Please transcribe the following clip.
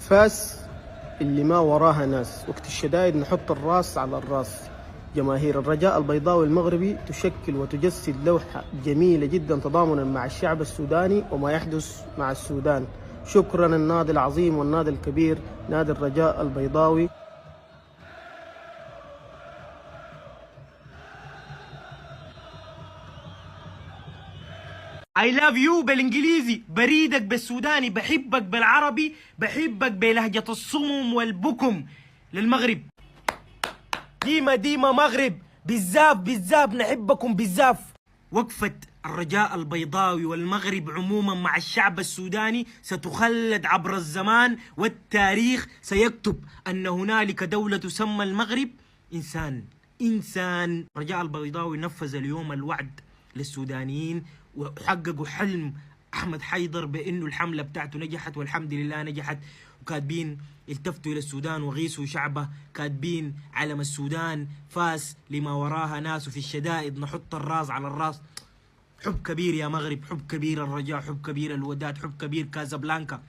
فاس اللي ما وراها ناس، وقت الشدائد نحط الراس على الراس. جماهير الرجاء البيضاوي المغربي تشكل وتجسد لوحة جميلة جدا تضامنا مع الشعب السوداني وما يحدث مع السودان. شكرا النادي العظيم والنادي الكبير نادي الرجاء البيضاوي. I love you بالانجليزي، بريدك بالسوداني، بحبك بالعربي، بحبك بلهجة الصمم والبكم للمغرب. ديما مغرب، بالزاف نحبكم بالزاف. وقفة الرجاء البيضاوي والمغرب عموما مع الشعب السوداني ستخلد عبر الزمان، والتاريخ سيكتب أن هنالك دولة تسمى المغرب. إنسان رجاء البيضاوي نفذ اليوم الوعد للسودانيين وحققوا حلم أحمد حيدر بأنه الحملة بتاعته نجحت، والحمد لله نجحت. وكاتبين التفتوا إلى السودان وغيثوا شعبه، كاتبين علم السودان فاس لما وراها ناس، في الشدائد نحط الراس على الراس. حب كبير يا مغرب، حب كبير الرجاء، حب كبير الوداد، حب كبير كازابلانكا.